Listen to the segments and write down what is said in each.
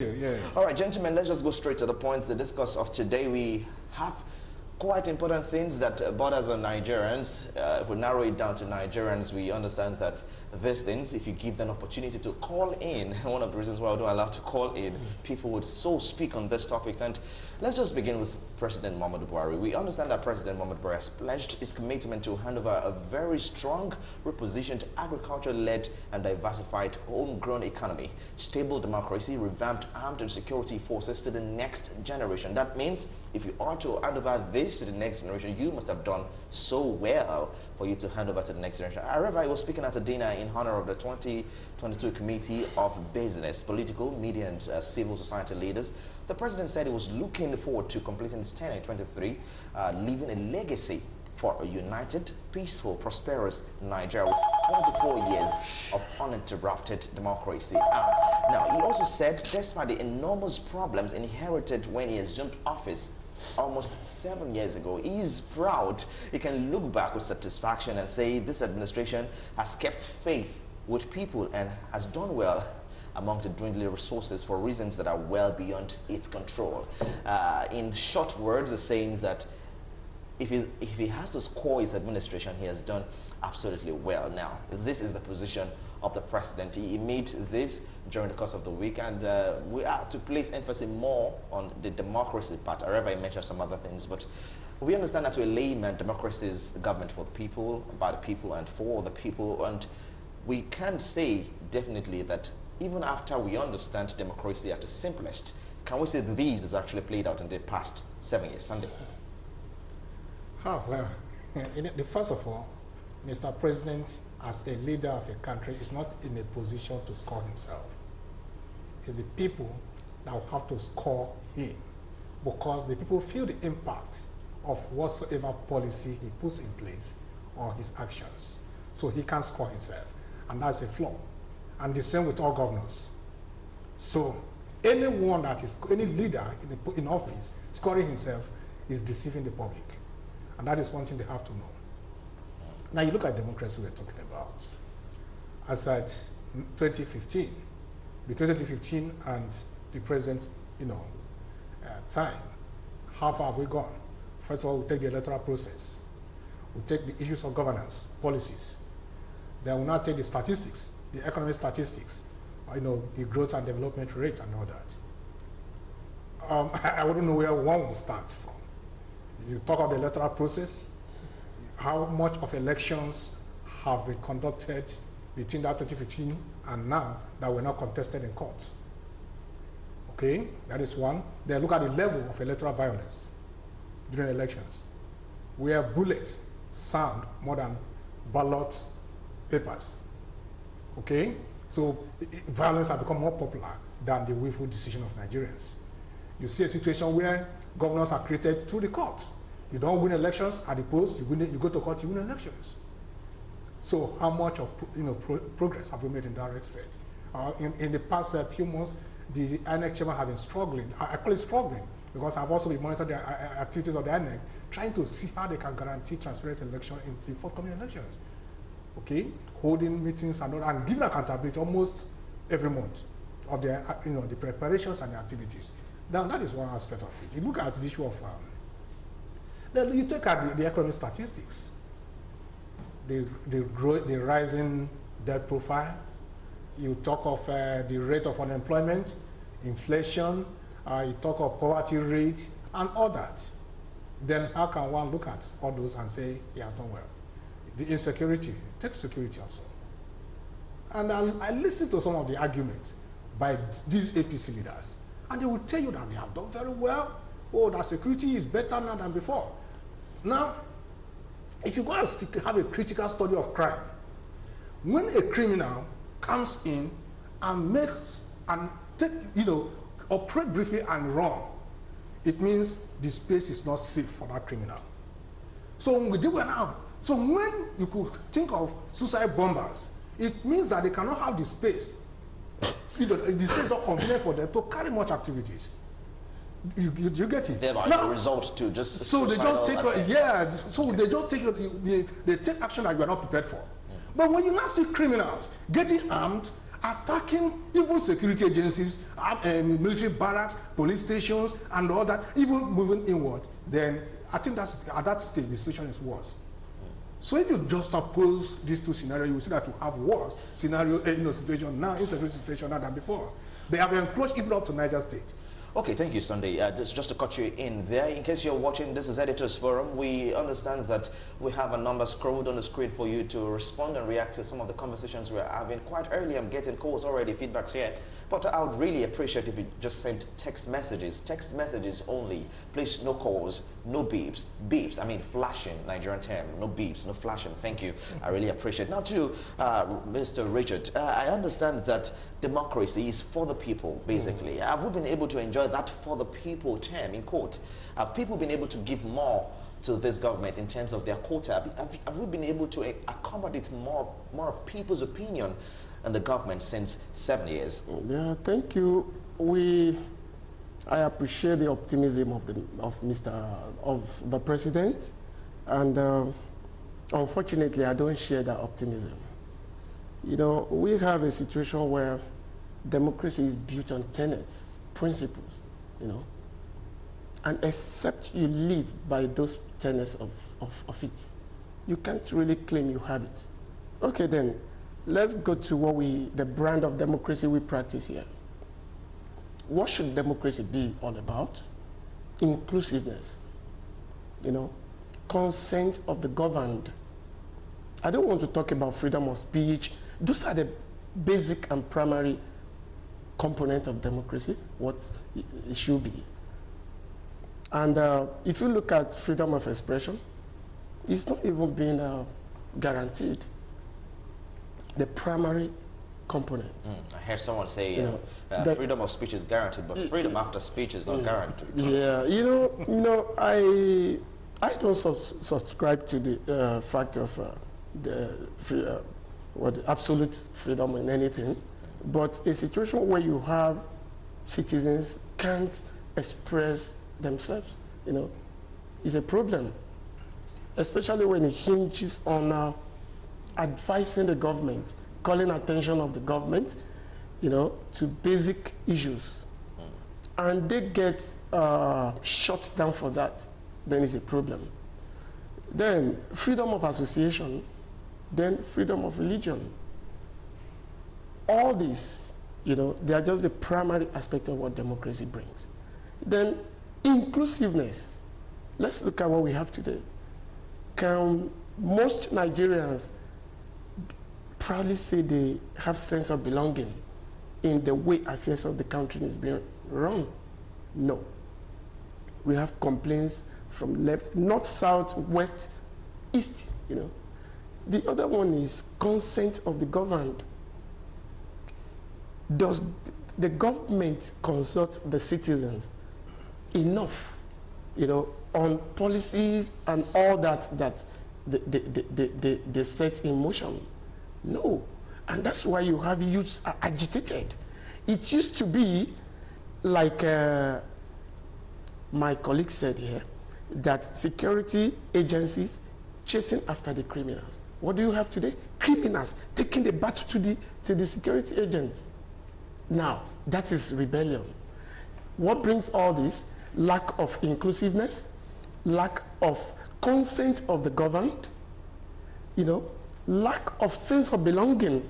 Yeah. All right, gentlemen, let's just go straight to the points. The discourse of today, we have quite important things that borders on Nigerians. If we narrow it down to Nigerians, we understand that these things, if you give them opportunity to call in, one of the reasons why I don't allow to call in, people would so speak on these topics. And let's just begin with President Muhammadu Buhari. We understand that President Muhammadu Buhari has pledged his commitment to hand over a very strong, repositioned, agriculture-led and diversified homegrown economy, stable democracy, revamped armed and security forces to the next generation. That means if you are to hand over this to the next generation, you must have done so well for you to hand over to the next generation. However, I was speaking at a dinner in honor of the 2022 Committee of Business, Political, Media and Civil Society leaders. The president said he was looking forward to completing his tenure in 23, leaving a legacy for a united, peaceful, prosperous Nigeria with 24 years of uninterrupted democracy. Now, he also said, despite the enormous problems inherited when he assumed office almost 7 years ago, he is proud. He can look back with satisfaction and say this administration has kept faith with people and has done well among the dwindling resources for reasons that are well beyond its control. In short words, the saying that if he has to score his administration, he has done absolutely well. Now, this is the position of the president. He made this during the course of the week, and we are to place emphasis more on the democracy part. However, I mentioned some other things, but we understand that to a layman, democracy is the government for the people, by the people, and for the people. And we can say definitely that even after we understand democracy at the simplest, can we say that this is actually played out in the past 7 years? Sunday. Oh, well, first of all, Mr. President, as a leader of a country, is not in a position to score himself. It's the people that will have to score him, because the people feel the impact of whatsoever policy he puts in place or his actions. So he can't score himself, and that's a flaw. And the same with all governors. So anyone that is, any leader in office scoring himself is deceiving the public. And that is one thing they have to know. Now you look at democracy we're talking about. As at 2015, between 2015 and the present, time, how far have we gone? First of all, we take the electoral process. We take the issues of governance, policies. Then we now take the statistics, the economic statistics, the growth and development rate and all that. I wouldn't know where one will start from. You talk of the electoral process, how much of elections have been conducted between that 2015 and now that were not contested in court. Okay, that is one. Then look at the level of electoral violence during elections, where bullets sound more than ballot papers. Okay, so violence has become more popular than the willful decision of Nigerians. You see a situation where governors are created through the court. You don't win elections at the post, you go to court, you win elections. So how much of progress have we made in that respect? In the past few months, the INEC chairman have been struggling. I call it struggling because I've also been monitoring the activities of the INEC, trying to see how they can guarantee transparent election in the forthcoming elections. Okay, holding meetings and giving accountability almost every month of the the preparations and the activities. Now that is one aspect of it. You look at the issue of then you take out the economic statistics, the rising debt profile. You talk of the rate of unemployment, inflation. You talk of poverty rate and all that. Then how can one look at all those and say he has done well? The insecurity, take security also. And I listen to some of the arguments by these APC leaders, and they will tell you that they have done very well. Oh, that security is better now than before. Now, if you go and have a critical study of crime, when a criminal comes in and makes and operate briefly and run, it means the space is not safe for that criminal. So when you could think of suicide bombers, it means that they cannot have the space. The space is not convenient for them to carry much activities. You get it? Thereby the result to just so they just take they take action that you are not prepared for. But when you now see criminals getting armed attacking even security agencies, military barracks, police stations, and all that, even moving inward, then I think that's, at that stage, the situation is worse. So if you just oppose these two scenarios, you will see that you have worse scenario, situation now, insecurity situation now than before. They have encroached even up to Niger State. Okay, thank you, Sunday. Just to cut you in there, in case you're watching, this is Editors Forum. We understand that we have a number scrolled on the screen for you to respond and react to some of the conversations we're having. Quite early, I'm getting calls already, feedbacks here. But I would really appreciate if you just sent text messages only. Please, no calls, no beeps. Beeps, I mean flashing, Nigerian term. No beeps, no flashing. Thank you. I really appreciate it. Now to Mr. Richard, I understand that democracy is for the people, basically. Have we been able to enjoy that for the people term in court? Have people been able to give more to this government in terms of their quota? Have we been able to accommodate more of people's opinion in the government since 7 years? Yeah, thank you. I appreciate the optimism of the president, and unfortunately, I don't share that optimism. You know, we have a situation where democracy is built on tenets, principles, you know, and except you live by those tenets of it, you can't really claim you have it. Okay, then let's go to the brand of democracy we practice here. What should democracy be all about? Inclusiveness, you know, consent of the governed. I don't want to talk about freedom of speech. Those are the basic and primary component of democracy, what it should be. And if you look at freedom of expression, it's not even being guaranteed. The primary component. I heard someone say freedom of speech is guaranteed, but freedom after speech is not guaranteed. Yeah, I don't subscribe to the fact of absolute freedom in anything, but a situation where you have citizens can't express themselves, you know, is a problem, especially when it hinges on advising the government, calling attention of the government, you know, to basic issues, and they get shut down for that, then it's a problem. Then freedom of association, then freedom of religion. All these, you know, they are just the primary aspect of what democracy brings. Then inclusiveness. Let's look at what we have today. Can most Nigerians proudly say they have sense of belonging in the way affairs of the country is being run? No. We have complaints from left, north, south, west, east, you know. The other one is consent of the governed. Does the government consult the citizens enough, you know, on policies and all that they set in motion? No. And that's why you have youths are agitated. It used to be like my colleague said here, that security agencies chasing after the criminals. What do you have today? Criminals taking the battle to the security agents. Now, that is rebellion. What brings all this? Lack of inclusiveness, lack of consent of the governed, you know, lack of sense of belonging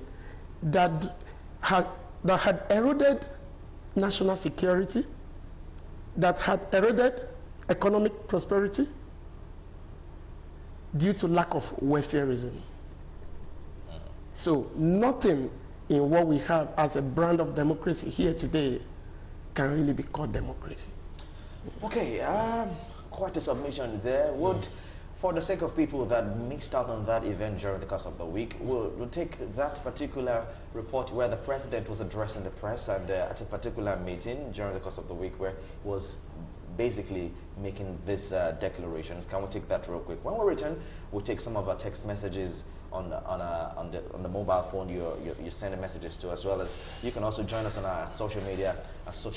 that had eroded national security, that had eroded economic prosperity due to lack of welfareism. So nothing in what we have as a brand of democracy here today can really be called democracy. Okay, quite a submission there. For the sake of people that missed out on that event during the course of the week, we'll take that particular report where the president was addressing the press and at a particular meeting during the course of the week where he was basically making these declarations. Can we take that real quick? When we return, we'll take some of our text messages on the mobile phone you're sending messages to, as well as you can also join us on our social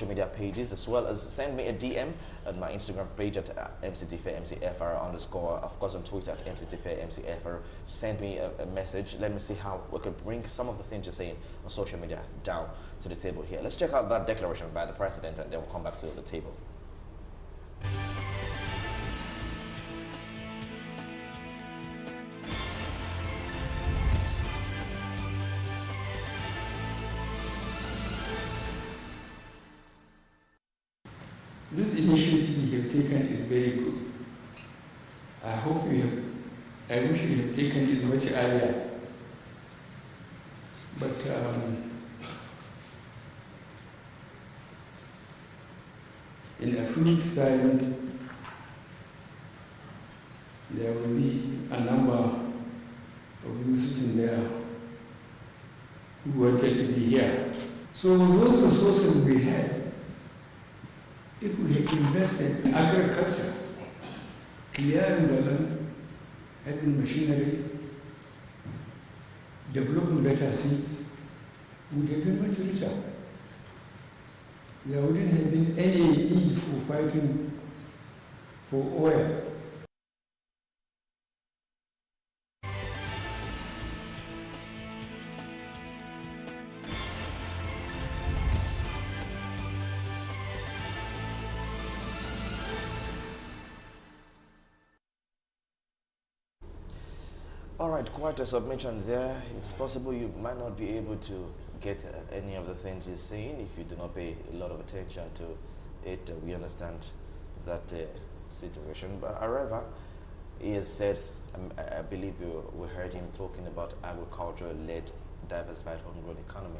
media pages, as well as send me a DM at my Instagram page at mctfair_mcfr_, of course on Twitter at mctfair_mcfr. Send me a message. Let me see how we could bring some of the things you're saying on social media down to the table here. Let's check out that declaration by the president, and then we'll come back to the table. This initiative you have taken is very good. I wish you have taken it much earlier. But in a few weeks' time, there will be a number of you sitting there who wanted to be here. So those resources we had, if we had invested in agriculture, clearing the land, having machinery, developing better seeds, we would have been much richer. There wouldn't have been any need for fighting for oil. All right, quite a submission there. It's possible you might not be able to get any of the things he's saying if you do not pay a lot of attention to it. We understand that situation. But however, he has said, I believe we heard him talking about agriculture-led, diversified, homegrown economy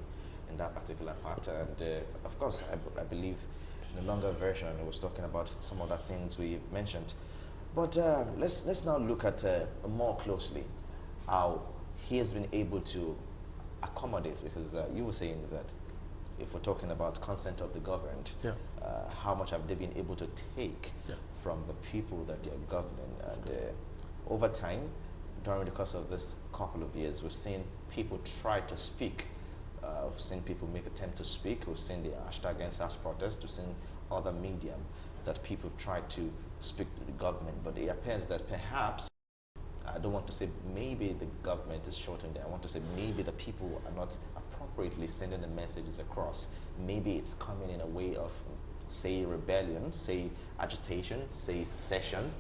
in that particular part. And of course, I believe in the longer version, he was talking about some of the things we've mentioned. But let's now look at more closely how he has been able to accommodate, because you were saying that if we're talking about consent of the governed, Yeah. How much have they been able to take from the people that they're governing? And over time, during the course of this couple of years, we've seen people try to speak. We've seen people make attempt to speak. We've seen the hashtag #EndSARS protest. We've seen other medium that people have tried to speak to the government. But it appears that perhaps, I don't want to say maybe the government is shorting there. I want to say maybe the people are not appropriately sending the messages across. Maybe it's coming in a way of, say, rebellion, say agitation, say secession,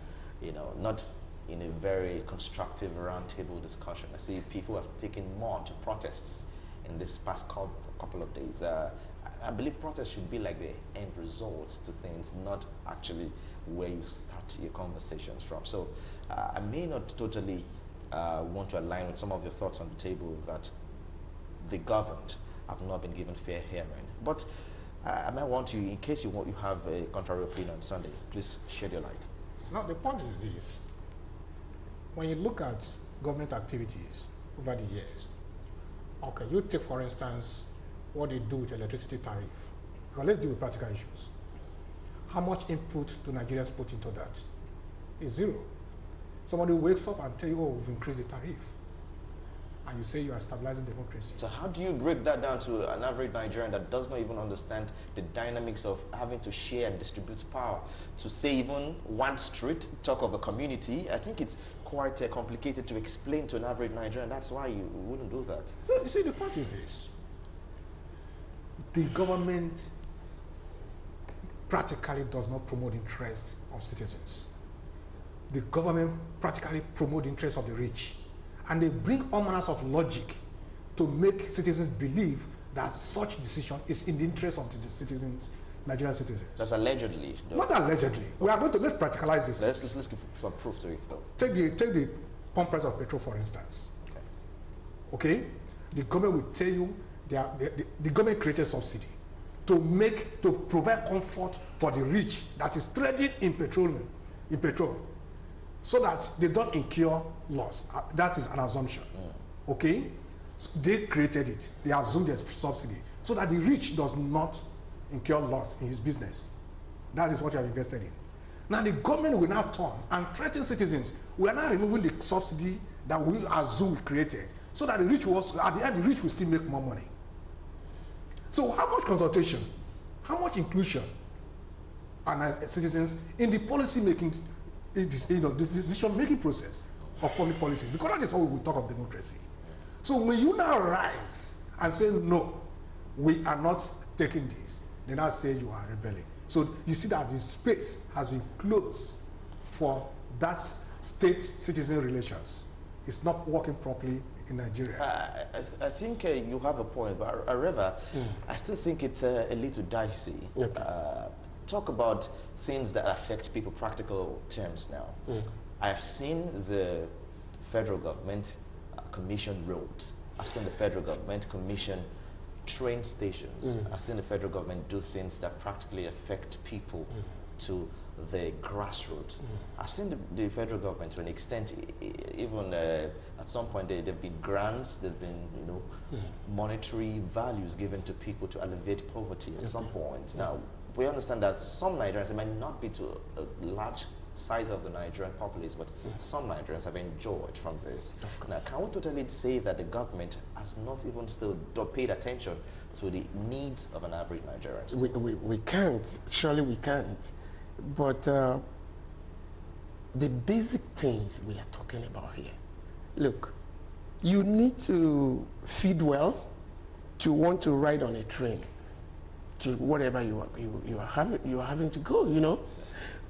not in a very constructive roundtable discussion. I see people have taken more to protests in this past couple of days. I believe protests should be like the end result to things, not actually where you start your conversations from. So I may not totally want to align with some of your thoughts on the table that the governed have not been given fair hearing. But I might want you, in case you have a contrary opinion on Sunday, please shed your light. Now, the point is this. When you look at government activities over the years, okay, you take, for instance, what they do with electricity tariff. Because let's deal with practical issues. How much input do Nigerians put into that? It's zero. Somebody wakes up and tell you, oh, we've increased the tariff. And you say you are stabilizing democracy. So how do you break that down to an average Nigerian that does not even understand the dynamics of having to share and distribute power? To say even one street, talk of a community, I think it's quite complicated to explain to an average Nigerian. That's why you wouldn't do that. You see, the point is this. The government practically does not promote the interests of citizens. The government practically promotes the interests of the rich. And they bring all manners of logic to make citizens believe that such decision is in the interest of the citizens, Nigerian citizens. That's allegedly. Though. Not allegedly. We are going to, let's practicalize this. Let's give some proof to it, though. Take the pump price of petrol, for instance. Okay? The government will tell you, the government created subsidy to provide comfort for the rich that is trading in petrol, so that they don't incur loss. That is an assumption. Okay? So they created it. They assumed there's subsidy so that the rich does not incur loss in his business. That is what you have invested in. Now the government will now turn and threaten citizens. We are now removing the subsidy that we assume we created, so that the rich will, at the end, the rich will still make more money. So how much consultation, how much inclusion are citizens in the policy-making, decision-making process of public policy? Because that is how we talk of democracy. So when you now rise and say, no, we are not taking this, they now say you are rebelling. So you see that the space has been closed for that state-citizen relations. It's not working properly in Nigeria. I think you have a point, but however, I still think it's a little dicey. Okay. Talk about things that affect people, practical terms now. I have seen the federal government commission roads. I've seen the federal government commission train stations. I've seen the federal government do things that practically affect people to the grassroots. I've seen the federal government to an extent, even at some point there have been grants, there have been monetary values given to people to alleviate poverty at some point. Now, we understand that some Nigerians, it might not be to a large size of the Nigerian populace, but some Nigerians have enjoyed from this. Now, can we totally say that the government has not even still paid attention to the needs of an average Nigerian? We can't. Surely we can't. But the basic things we are talking about here. Look, you need to feed well to want to ride on a train to whatever you are having to go,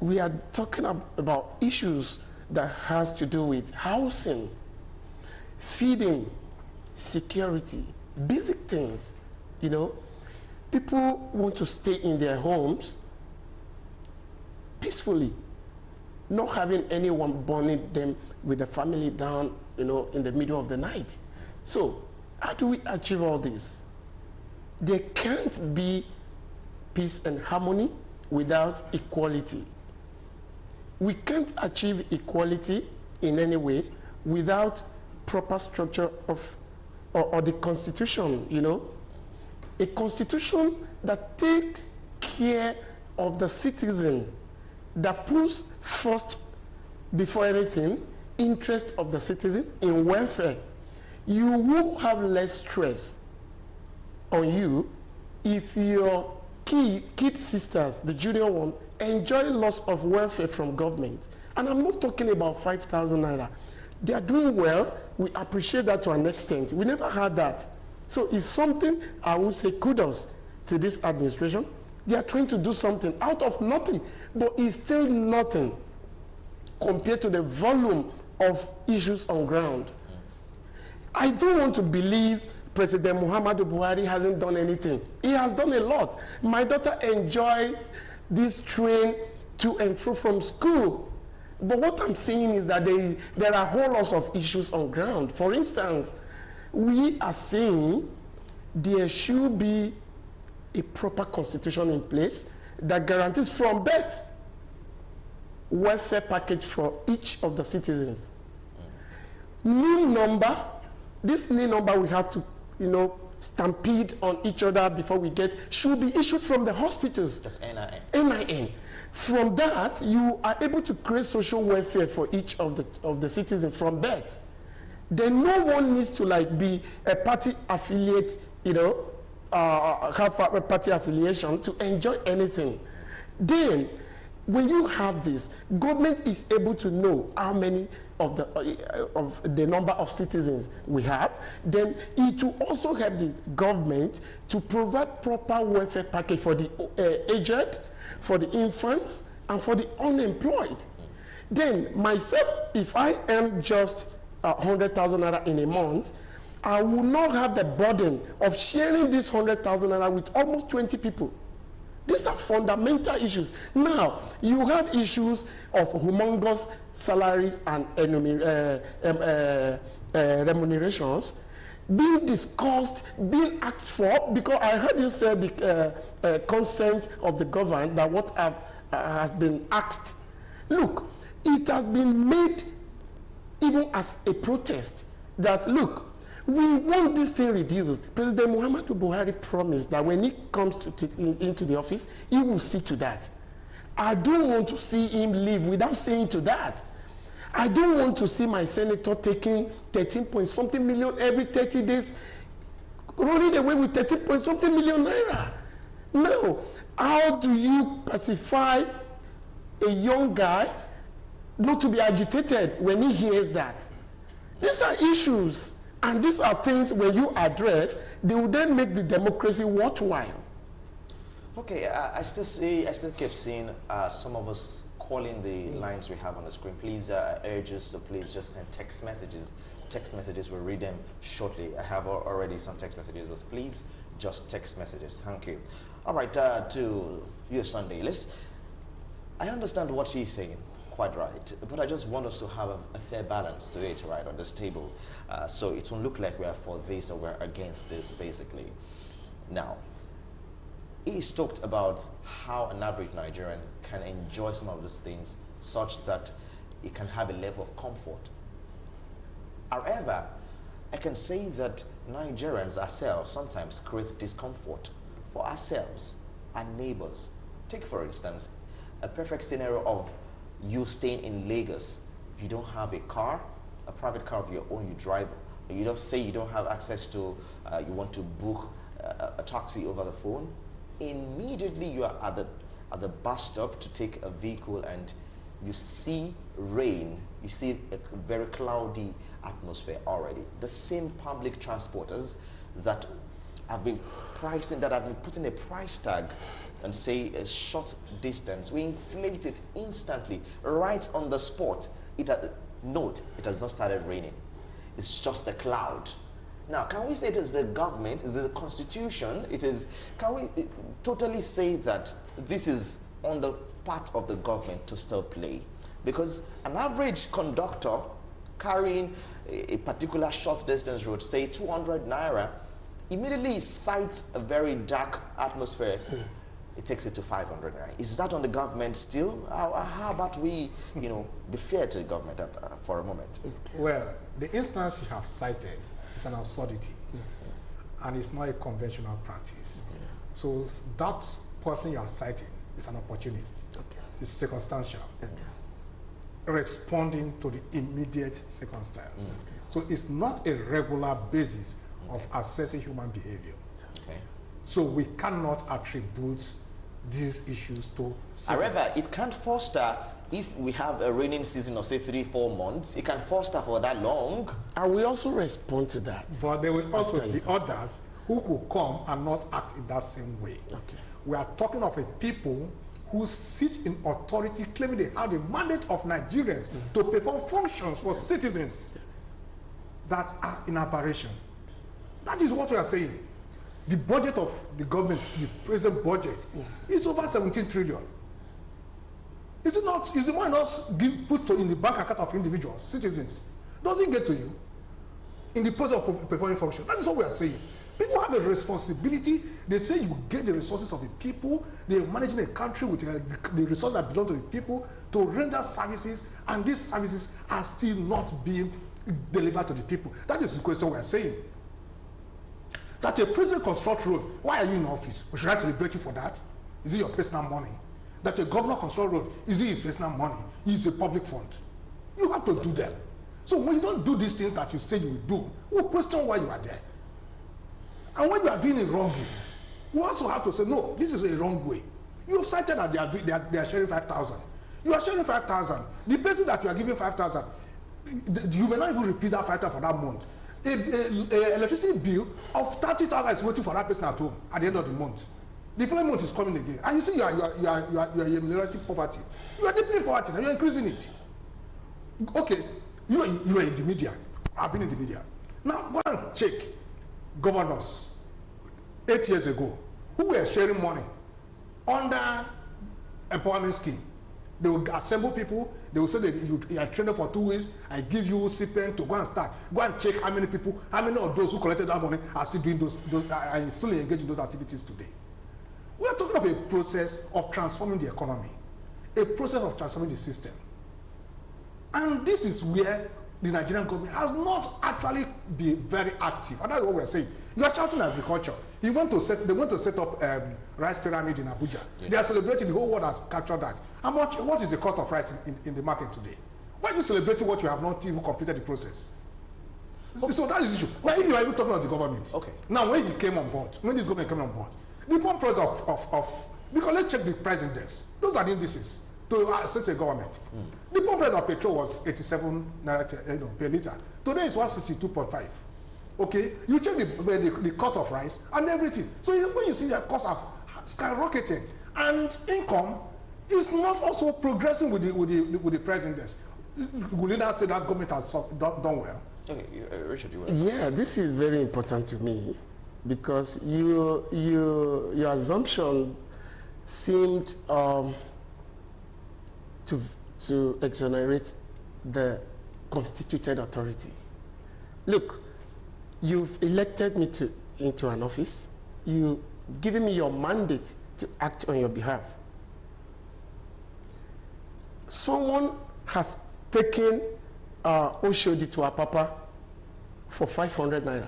We are talking about issues that has to do with housing, feeding, security, basic things, People want to stay in their homes peacefully, not having anyone burning them with the family down, in the middle of the night. So, how do we achieve all this? There can't be peace and harmony without equality. We can't achieve equality in any way without proper structure of or the constitution, A constitution that takes care of the citizen, that puts first, before anything, interest of the citizen in welfare. You will have less stress on you if your kid sisters, the junior one, enjoy loss of welfare from government. And I'm not talking about 5,000 naira. They are doing well. We appreciate that to an extent. We never had that. So it's something I would say kudos to this administration. They are trying to do something out of nothing, but it's still nothing compared to the volume of issues on ground. I don't want to believe President Muhammadu Buhari hasn't done anything. He has done a lot. My daughter enjoys this train to and fro from school. But what I'm saying is that there are a whole lot of issues on ground. For instance, we are saying there should be a proper constitution in place that guarantees from birth welfare package for each of the citizens. New number, this new number we have to, stampede on each other before we get, should be issued from the hospitals. That's NIN. NIN. From that, you are able to create social welfare for each of the citizens from birth. Then no one needs to be a party affiliate, have a party affiliation to enjoy anything. Then, when you have this, government is able to know how many of the number of citizens we have. Then it will also help the government to provide proper welfare package for the aged, for the infants, and for the unemployed. Then myself, if I am just 100,000 naira in a month, I will not have the burden of sharing this 100,000 naira with almost 20 people. These are fundamental issues. Now, you have issues of humongous salaries and remunerations being discussed, being asked for, because I heard you say the consent of the government that what has been asked. Look, it has been made even as a protest that, look, we want this thing reduced. President Muhammadu Buhari promised that when he comes into the office, he will see to that. I don't want to see him leave without saying to that. I don't want to see my senator taking 13 point something million every 30 days, running away with 13 point something million naira. No. How do you pacify a young guy not to be agitated when he hears that? These are issues, and these are things when you address, they will then make the democracy worthwhile. Okay, I still keep seeing some of us calling the lines we have on the screen. Please urge us to please just send text messages. Text messages, we'll read them shortly. I have already some text messages, but please just text messages. Thank you. All right, to you, Sunday. I understand what she's saying, quite right, but I just want us to have a fair balance to it, right, on this table. So it won't look like we are for this or we're against this, basically. Now, he's talked about how an average Nigerian can enjoy some of these things such that he can have a level of comfort. However, I can say that Nigerians ourselves sometimes create discomfort for ourselves and neighbors. Take, for instance, a perfect scenario of you staying in Lagos. You don't have a car, a private car of your own, you drive. You don't say you don't have access to, you want to book a taxi over the phone. Immediately you are at the bus stop to take a vehicle and you see rain, you see a very cloudy atmosphere already. The same public transporters that have been putting a price tag and say a short distance, we inflate it instantly, right on the spot. Note, it has not started raining. It's just a cloud. Now, can we say it is the government, is it the constitution? Can we totally say that this is on the part of the government to still play? Because an average conductor carrying a particular short distance road, say 200 naira, immediately sights a very dark atmosphere, it takes it to 500 naira. Is that on the government still? How about we, be fair to the government for a moment? Well, the instance you have cited is an absurdity, and it's not a conventional practice. So that person you are citing is an opportunist. It's circumstantial, responding to the immediate circumstance. So it's not a regular basis of assessing human behavior. So we cannot attribute these issues to citizens. However, it can't foster, if we have a raining season of say 3-4 months, it can foster for that long. And we also respond to that. But there will also be others who could come and not act in that same way. We are talking of a people who sit in authority claiming they have the mandate of Nigerians to perform functions for citizens that are in aberration. That is what we are saying. The budget of the government, the present budget, is over 17 trillion. Is it not? Is the money not put in the bank account of individuals, citizens? Doesn't get to you in the process of performing function. That is what we are saying. People have a responsibility. They say you get the resources of the people. They are managing a country with the resources that belong to the people to render services, and these services are still not being delivered to the people. That is the question we are saying. That a president construct road, why are you in office? Should I celebrate you for that? Is it your personal money? That a governor construct road, is it his personal money? It's a public fund. You have to do them. So when you don't do these things that you say you will do, we'll question why you are there. And when you are doing it wrongly, you also have to say, no, this is a wrong way. You have cited that they are sharing 5,000. You are sharing 5,000. The person that you are giving 5,000, you may not even repeat that 5,000 for that month. A electricity bill of 30,000 is waiting for that person at home at the end of the month. The following month is coming again, and you see you are in relative poverty. You are deeply in poverty, and you are increasing it. Okay, you are in the media. I've been in the media. Now go and check governors 8 years ago who were sharing money under empowerment scheme. They will assemble people. They will say that you are trained for 2 weeks. I give you stipend to go and start. Go and check how many people, how many of those who collected that money are still doing are still engaged in those activities today. We are talking of a process of transforming the economy, a process of transforming the system. And this is where the Nigerian government has not actually been very active. And that's what we are saying. You are shouting agriculture. They went to set up rice pyramid in Abuja. Yes. They are celebrating, the whole world has captured that. What is the cost of rice in the market today? Why are you celebrating what you have not even completed the process? Okay. So that is the issue. Now, if you are even talking about the government, okay. Now when he came on board, when this government came on board, the pump price because let's check the price index. Those are the indices to assess the government. The pump price of petrol was 87 naira per liter. Today it's 162.5. Okay, you check the cost of rice and everything. So when you see the cost of skyrocketing and income is not also progressing with the price index, will you now say that government has done well? Okay, Richard, you yeah, this is very important to me because your assumption seemed to exonerate the constituted authority. Look, you've elected me into an office. You've given me your mandate to act on your behalf. Someone has taken Oshodi to Apapa for 500 naira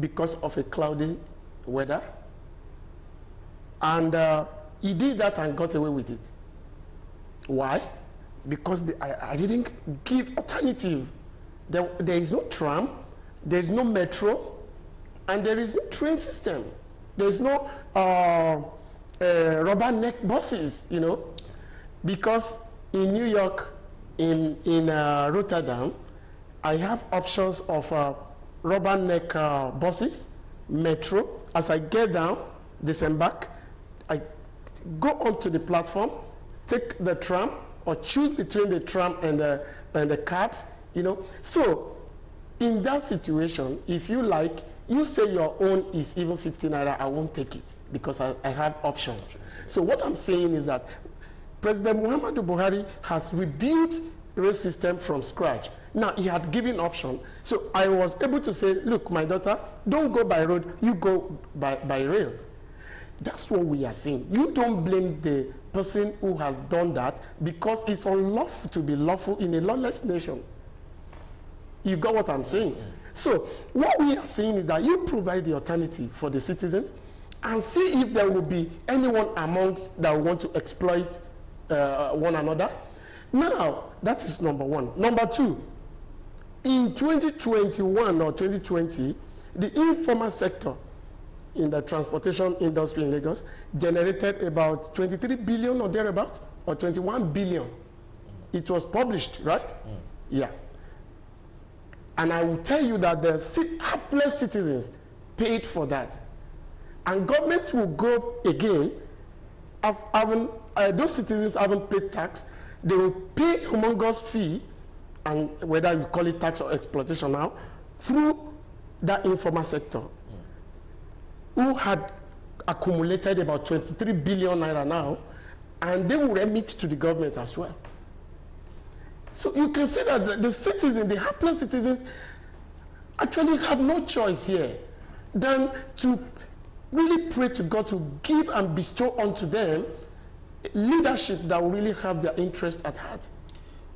because of a cloudy weather. And he did that and got away with it. Why? Because I didn't give alternative. There is no tram, there is no metro, and there is no train system. There's no rubber neck buses, you know, because in New York, in Rotterdam, I have options of rubber neck buses, metro. As I get down, disembark, I go onto the platform, take the tram, or choose between the tram and the cabs, you know. So in that situation, if you like, you say your own is even 50 naira, I won't take it because I have options. So what I'm saying is that President Muhammadu Buhari has rebuilt rail system from scratch. Now, he had given option. So I was able to say, look, my daughter, don't go by road, you go by rail. That's what we are saying. You don't blame the person who has done that because it's unlawful to be lawful in a lawless nation. You got what I'm saying? So what we are saying is that you provide the alternative for the citizens and see if there will be anyone amongst that will want to exploit one another. Now, that is number one. Number two, in 2021 or 2020, the informal sector in the transportation industry in Lagos generated about 23 billion or thereabout, or 21 billion. It was published, right? Yeah. And I will tell you that the hapless citizens paid for that. And government will go again, those citizens haven't paid tax, they will pay humongous fee, and whether you call it tax or exploitation now, through that informal sector, who had accumulated about 23 billion naira now, and they will remit to the government as well. So you can say that the citizens, the hapless citizens, actually have no choice here than to really pray to God to give and bestow unto them leadership that will really have their interest at heart.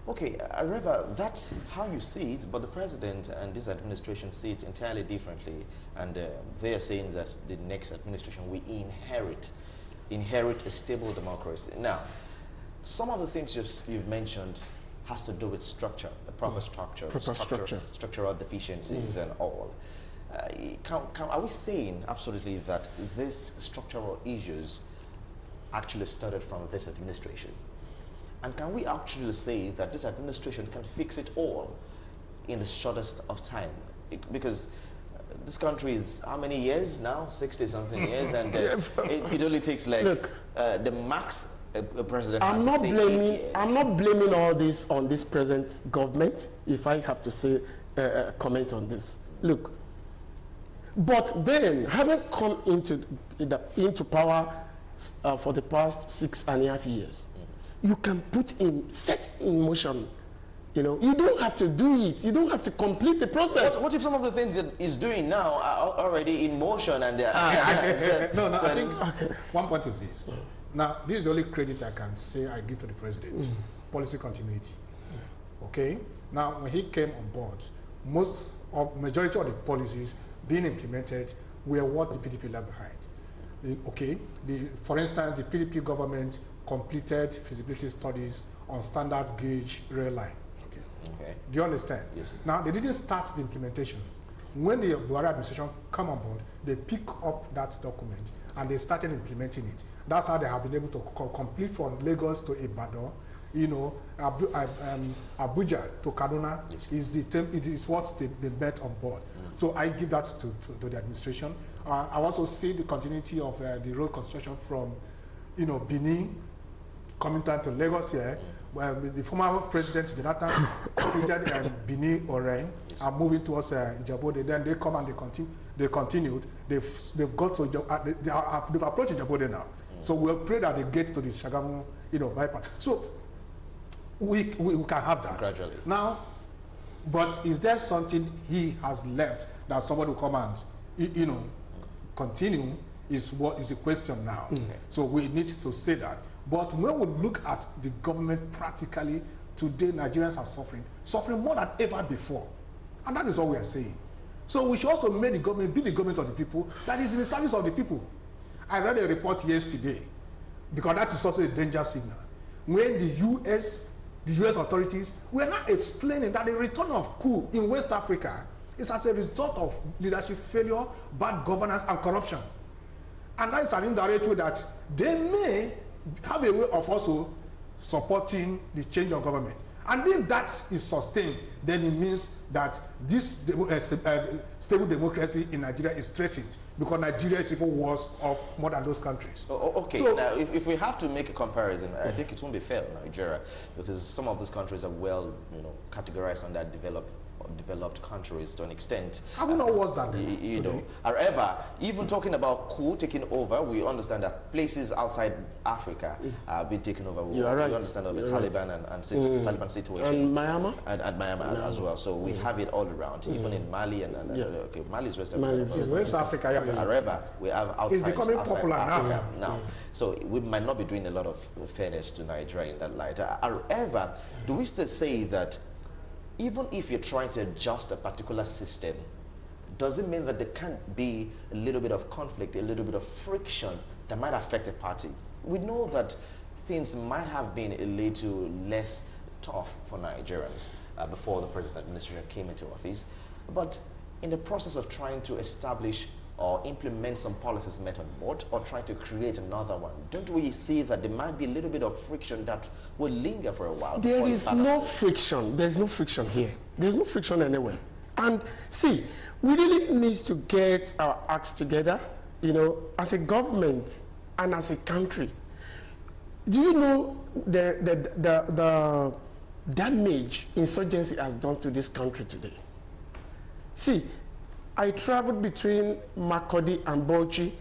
Okay, Reva, that's how you see it, but the president and this administration see it entirely differently, and they are saying that the next administration will inherit a stable democracy. Now, some of the things you've mentioned has to do with structure, a proper structure, structural deficiencies and all. Are we saying absolutely that these structural issues actually started from this administration? And can we actually say that this administration can fix it all in the shortest of time? Because this country is how many years now? 60-something years, and it only takes like the max a president has to say 8 years. I'm not blaming all this on this present government, if I have to say comment on this. Look, but then having come into power for the past 6.5 years, you can set in motion. You know, you don't have to do it. You don't have to complete the process. What if some of the things that he's doing now are already in motion and they're... I think one point is this. Now, this is the only credit I can say I give to the president. Policy continuity. Okay? Now, when he came on board, majority of the policies being implemented were what the PDP left behind. Okay, for instance, the PDP government completed feasibility studies on standard gauge rail line. Okay. Do you understand? Yes. Now, they didn't start the implementation. When the Buhari administration come on board, they pick up that document and they started implementing it. That's how they have been able to complete from Lagos to Ibadan, Abuja to Kaduna. Yes. It is what they bet on board. So I give that to the administration. I also see the continuity of the road construction from, Benin coming down to Lagos here. Well, the former president Jonathan completed Benin Oren and moving towards Ijabode. Then they come and they continued. They've got to they've approached Ijabode now. So we'll pray that they get to the Shagamu, bypass. So we can have that gradually. Now, but is there something he has left that somebody will come and continue? Is what is the question now? So we need to say that. But when we look at the government practically, today Nigerians are suffering more than ever before. And that is all we are saying. So we should also make the government be the government of the people that is in the service of the people. I read a report yesterday, because that is also a danger signal. When the US authorities were not explaining that the return of coup in West Africa is as a result of leadership failure, bad governance, and corruption. And that is an indirect way that they may have a way of also supporting the change of government. And if that is sustained, then it means that this stable democracy in Nigeria is threatened, because Nigeria is even worse off more than those countries. Okay, so, now if we have to make a comparison, I think it won't be fair in Nigeria, because some of these countries are well, categorized under developed countries to an extent. How we know what's that? However, even talking about coup taking over, we understand that places outside Africa have been taken over. We understand the Taliban and Taliban situation. And Myanmar? And Myanmar as well. So we have it all around, even in Mali Mali is West Africa. It's West Africa, However, we have outside, it's becoming popular Africa now. So we might not be doing a lot of fairness to Nigeria in that light. However, do we still say that even if you're trying to adjust a particular system, does it mean that there can't be a little bit of conflict, a little bit of friction that might affect a party? We know that things might have been a little less tough for Nigerians before the present administration came into office, but in the process of trying to establish or implement some policies met on board, or trying to create another one, don't we see that there might be a little bit of friction that will linger for a while? There is no friction. There's no friction here. There's no friction anywhere. And see, we really need to get our acts together, as a government and as a country. Do you know the damage insurgency has done to this country today? See, I traveled between Makurdi and Bauchi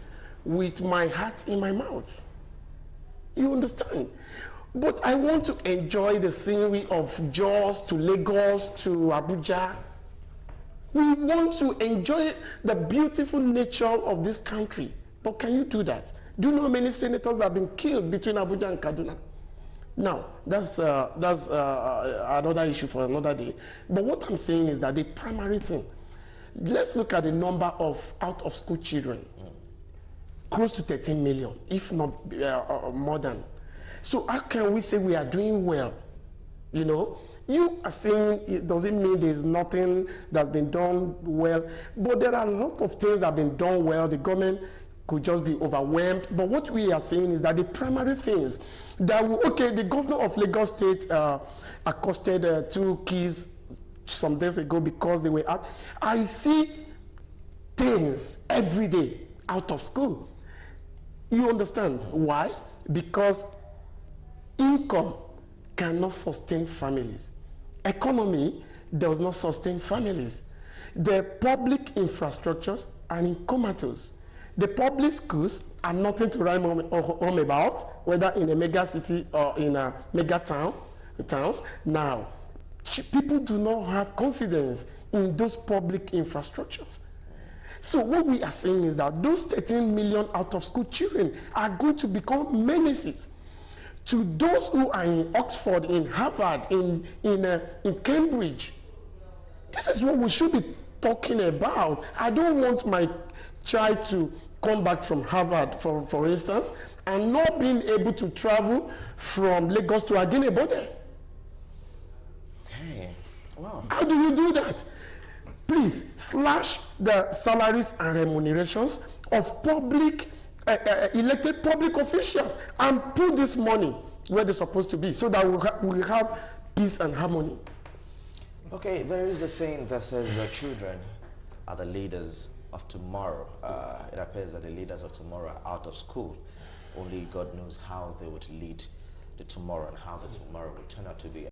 with my heart in my mouth. You understand? But I want to enjoy the scenery of Jos to Lagos to Abuja. We want to enjoy the beautiful nature of this country. But can you do that? Do you know how many senators that have been killed between Abuja and Kaduna? Now, that's another issue for another day. But what I'm saying is that the primary thing, let's look at the number of out-of-school children. Close to 13 million, if not more than. So how can we say we are doing well? You are saying it doesn't mean there's nothing that's been done well, but there are a lot of things that have been done well. The government could just be overwhelmed. But what we are saying is that the primary things that, the governor of Lagos State accosted 2 kids some days ago because they were out. I see things every day out of school. You understand why? Because income cannot sustain families. Economy does not sustain families. The public infrastructures are in comatose. The public schools are nothing to write home about, whether in a mega city or in a mega towns. Now, people do not have confidence in those public infrastructures. So what we are saying is that those 13 million out-of-school children are going to become menaces to those who are in Oxford, in Harvard, in Cambridge. This is what we should be talking about. I don't want my child to come back from Harvard, for instance, and not being able to travel from Lagos to Aginebode? Okay. Wow. How do you do that? Please slash the salaries and remunerations of public elected public officials and put this money where they're supposed to be, so that we have peace and harmony. Okay, there is a saying that says children are the leaders of tomorrow. It appears that the leaders of tomorrow are out of school. Only God knows how they would lead the tomorrow and how the tomorrow will turn out to be.